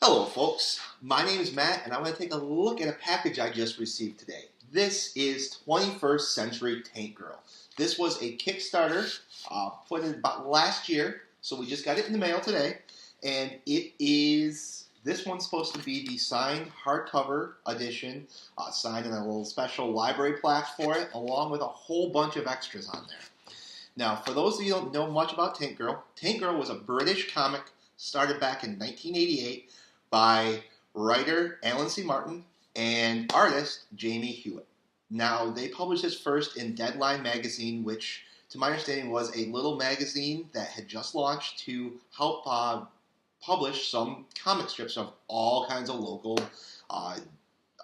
Hello folks, my name is Matt and I want to take a look at a package I just received today. This is 21st Century Tank Girl. This was a Kickstarter put in about last year, so we just got it in the mail today. And this one's supposed to be the signed hardcover edition, signed in a little special library plaque for it, along with a whole bunch of extras on there. Now, for those of you who don't know much about Tank Girl was a British comic started back in 1988 by writer Alan C. Martin and artist Jamie Hewitt. Now, they published this first in Deadline magazine, which, to my understanding, was a little magazine that had just launched to help publish some comic strips of all kinds of local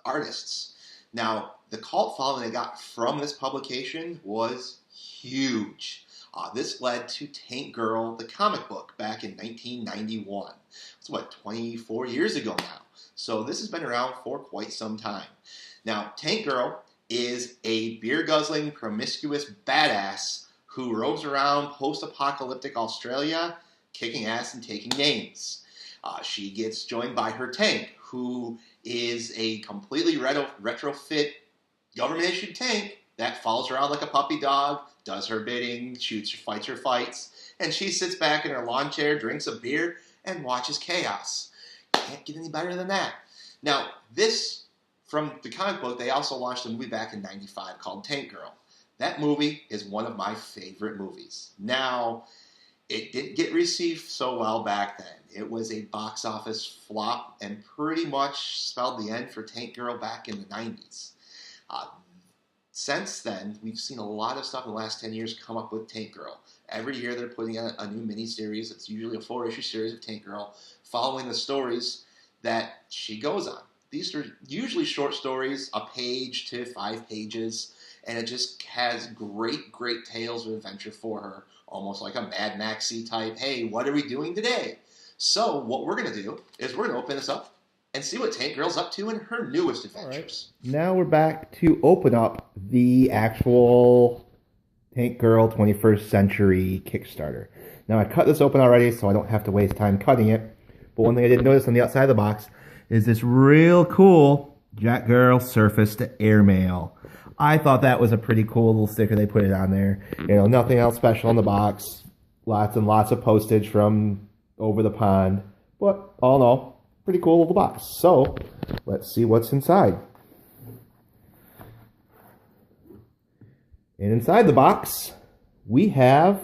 artists. Now, the cult following they got from this publication was huge. This led to Tank Girl, the comic book, back in 1991. It's 24 years ago now. So this has been around for quite some time. Now, Tank Girl is a beer-guzzling, promiscuous badass who roams around post-apocalyptic Australia, kicking ass and taking names. She gets joined by her tank, who is a completely retrofit government-issued tank that follows around like a puppy dog, does her bidding, fights her fights, and she sits back in her lawn chair, drinks a beer, and watches chaos. Can't get any better than that. Now, this, from the comic book, they also launched a movie back in '95 called Tank Girl. That movie is one of my favorite movies. Now, it didn't get received so well back then. It was a box office flop and pretty much spelled the end for Tank Girl back in the '90s. Since then, we've seen a lot of stuff in the last 10 years come up with Tank Girl. Every year they're putting out a new miniseries. It's usually a 4-issue series of Tank Girl, following the stories that she goes on. These are usually short stories, a page to 5 pages, and it just has great tales of adventure for her, almost like a Mad Maxy type, hey, what are we doing today? So what we're going to do is we're going to open this up and see what Tank Girl's up to in her newest adventures. Right. Now we're back to open up the actual Tank Girl 21st Century Kickstarter. Now I cut this open already, so I don't have to waste time cutting it. But one thing I did notice on the outside of the box is this real cool Jet Girl Surface to Airmail. I thought that was a pretty cool little sticker they put it on there. You know, nothing else special in the box. Lots and lots of postage from over the pond. But all in all, pretty cool little box. So, let's see what's inside. And inside the box, we have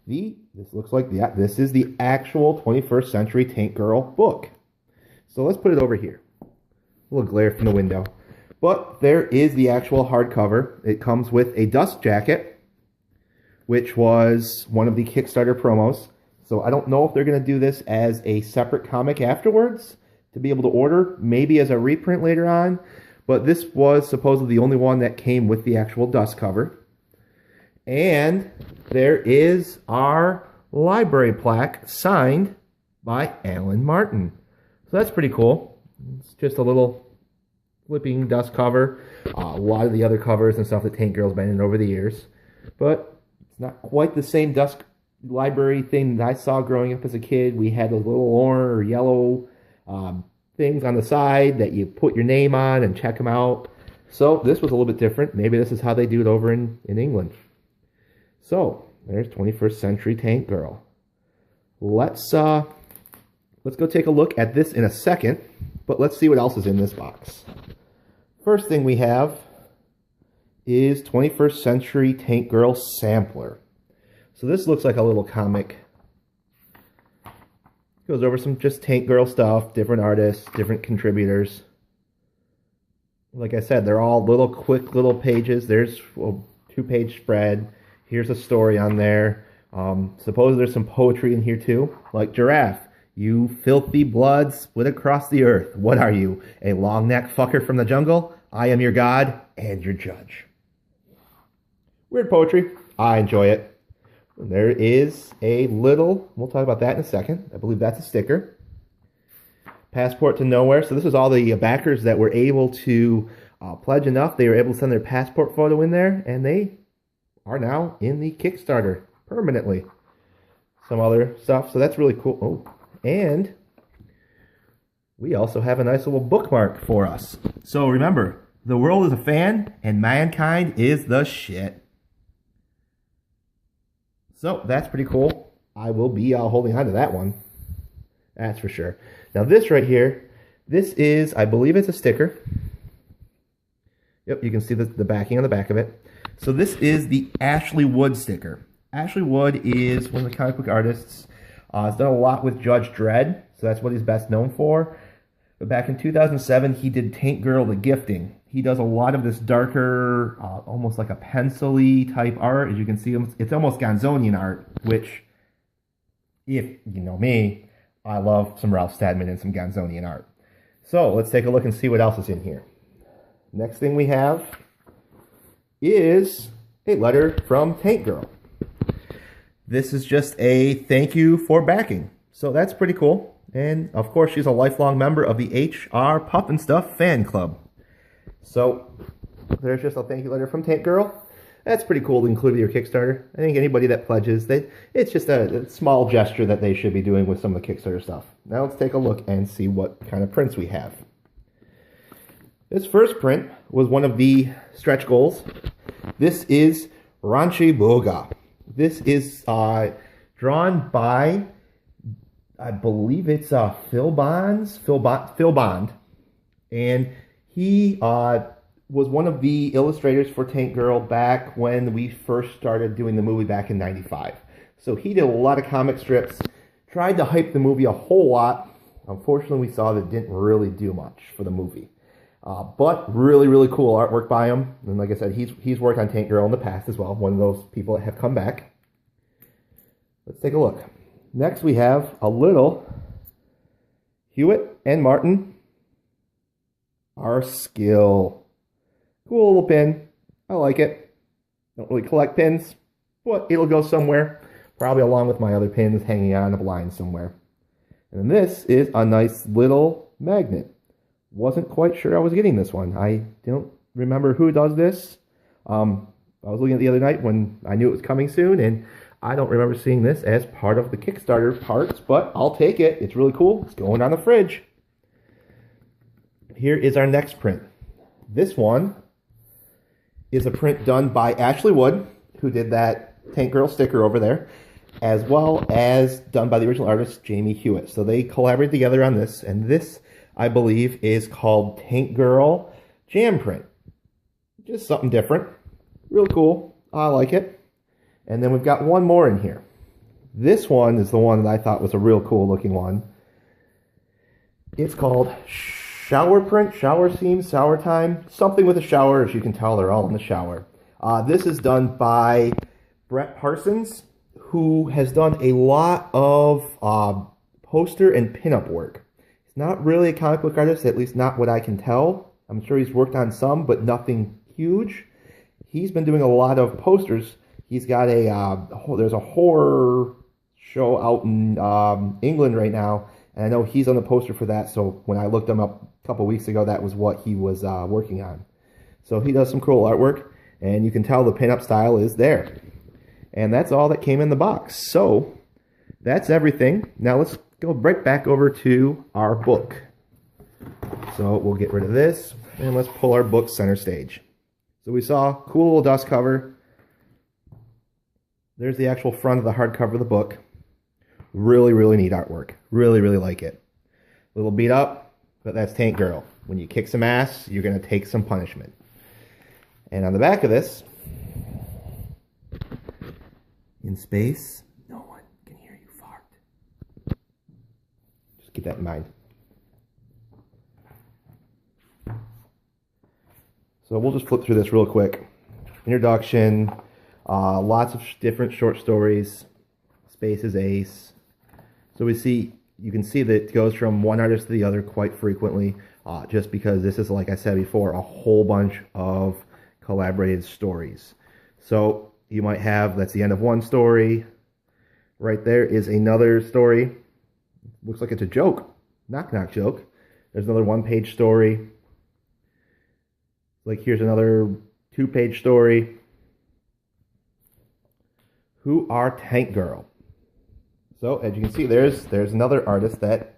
this is the actual 21st Century Tank Girl book. So let's put it over here. A little glare from the window. But there is the actual hardcover. It comes with a dust jacket, which was one of the Kickstarter promos. So I don't know if they're going to do this as a separate comic afterwards to be able to order, maybe as a reprint later on. But this was supposedly the only one that came with the actual dust cover. And there is our library plaque signed by Alan Martin. So that's pretty cool. It's just a little flipping dust cover. A lot of the other covers and stuff that Tank Girl's been in over the years. But it's not quite the same dust library thing that I saw growing up as a kid. We had those little orange or yellow things on the side that you put your name on and check them out. So this was a little bit different. Maybe this is how they do it over in England. So there's 21st Century Tank Girl. Let's go take a look at this in a second, but let's see what else is in this box. First thing we have is 21st Century Tank Girl Sampler. So this looks like a little comic. Goes over some just Tank Girl stuff, different artists, different contributors. Like I said, they're all quick little pages. There's a 2-page spread. Here's a story on there. Suppose there's some poetry in here too. Like Giraffe, you filthy blood split across the earth. What are you, a long-necked fucker from the jungle? I am your god and your judge. Weird poetry. I enjoy it. There is a little, we'll talk about that in a second. I believe that's a sticker. Passport to Nowhere. So this is all the backers that were able to pledge enough. They were able to send their passport photo in there, and they are now in the Kickstarter permanently. Some other stuff. So that's really cool. Oh, and we also have a nice little bookmark for us. So remember, the world is a fan and mankind is the shit. So that's pretty cool. I will be holding on to that one. That's for sure. Now this right here, this is, I believe it's a sticker. Yep, you can see the backing on the back of it. So this is the Ashley Wood sticker. Ashley Wood is one of the comic book artists. He's done a lot with Judge Dredd, so that's what he's best known for. But back in 2007, he did Tank Girl The Gifting. He does a lot of this darker, almost like a pencil-y type art. As you can see, it's almost Gonzonian art, which, if you know me, I love some Ralph Steadman and some Gonzonian art. So let's take a look and see what else is in here. Next thing we have is a letter from Tank Girl. This is just a thank you for backing. So that's pretty cool. And of course, she's a lifelong member of the HR Puff and Stuff fan club. So there's just a thank you letter from Tank Girl. That's pretty cool to include with your Kickstarter. I think anybody that pledges, it's just a small gesture that they should be doing with some of the Kickstarter stuff. Now let's take a look and see what kind of prints we have. This first print was one of the stretch goals. This is Ranchi Boga. This is drawn by, I believe it's Phil Bond, and he was one of the illustrators for Tank Girl back when we first started doing the movie back in '95. So he did a lot of comic strips, tried to hype the movie a whole lot. Unfortunately, we saw that it didn't really do much for the movie. But really, really cool artwork by him. And like I said, he's worked on Tank Girl in the past as well. One of those people that have come back. Let's take a look. Next, we have a little Hewitt and Martin. Our skill. Cool little pin. I like it. Don't really collect pins, but it'll go somewhere. Probably along with my other pins hanging on a blind somewhere. And then this is a nice little magnet. Wasn't quite sure I was getting this one. I don't remember who does this. I was looking at it the other night when I knew it was coming soon, and I don't remember seeing this as part of the Kickstarter parts, but I'll take it. It's really cool. It's going on the fridge. Here is our next print. This one is a print done by Ashley Wood, who did that Tank Girl sticker over there, as well as done by the original artist, Jamie Hewitt. So they collaborated together on this, and this, I believe, is called Tank Girl Jam Print. Just something different. Real cool. I like it. And then we've got one more in here. This one is the one that I thought was a real cool looking one. It's called Shower Print, Shower Seam, Shower Time. Something with a shower. As you can tell, they're all in the shower. This is done by Brett Parsons, who has done a lot of poster and pinup work. He's not really a comic book artist, at least not what I can tell. I'm sure he's worked on some, but nothing huge. He's been doing a lot of posters. He's got there's a horror show out in England right now, and I know he's on the poster for that, so when I looked him up a couple weeks ago, that was what he was working on. So he does some cool artwork, and you can tell the pinup style is there. And that's all that came in the box. So that's everything. Now let's go right back over to our book. So we'll get rid of this, and let's pull our book center stage. So we saw a cool little dust cover. There's the actual front of the hardcover of the book. Really, really neat artwork. Really, really like it. A little beat up, but that's Tank Girl. When you kick some ass, you're going to take some punishment. And on the back of this, in space, no one can hear you fart. Just keep that in mind. So we'll just flip through this real quick. Introduction, lots of different short stories. Space is ace. So you can see that it goes from one artist to the other quite frequently, just because this is, like I said before, a whole bunch of collaborated stories. So you might have, that's the end of one story. Right there is another story. Looks like it's a joke. Knock knock joke. There's another one-page story. Like here's another two-page story. Who are Tank Girl? So as you can see, there's another artist that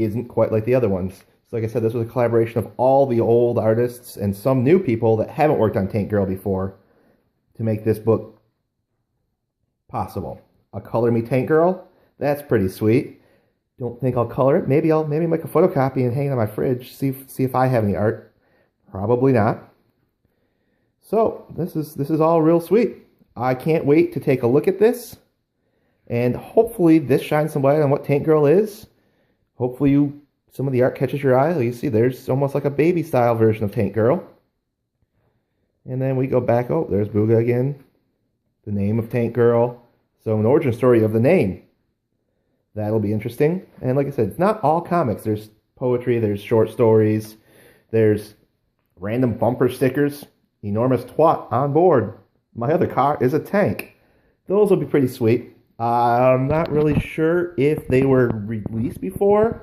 isn't quite like the other ones. So like I said, this was a collaboration of all the old artists and some new people that haven't worked on Tank Girl before to make this book possible. A Color Me Tank Girl, that's pretty sweet. Don't think I'll color it. Maybe I'll make a photocopy and hang it on my fridge. See if I have any art. Probably not. So this is all real sweet. I can't wait to take a look at this, and hopefully this shines some light on what Tank Girl is. Hopefully some of the art catches your eye. Like you see, there's almost like a baby style version of Tank Girl. And then we go back. Oh, there's Booga again. The name of Tank Girl. So an origin story of the name. That'll be interesting. And like I said, it's not all comics. There's poetry, there's short stories, there's random bumper stickers. Enormous twat on board. My other car is a tank. Those will be pretty sweet. I'm not really sure if they were released before,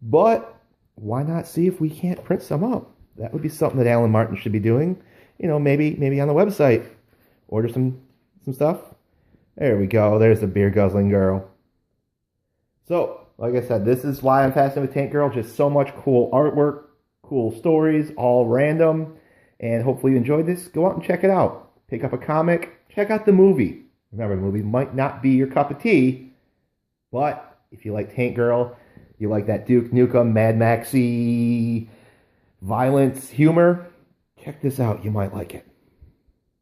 but why not see if we can't print some up? That would be something that Alan Martin should be doing. You know, maybe on the website. Order some stuff. There we go. There's the beer guzzling girl. So, like I said, this is why I'm fascinated with Tank Girl. Just so much cool artwork, cool stories, all random. And hopefully you enjoyed this. Go out and check it out. Pick up a comic. Check out the movie. Remember, the movie might not be your cup of tea, but if you like Tank Girl, you like that Duke Nukem, Mad Maxy, violence, humor, check this out. You might like it.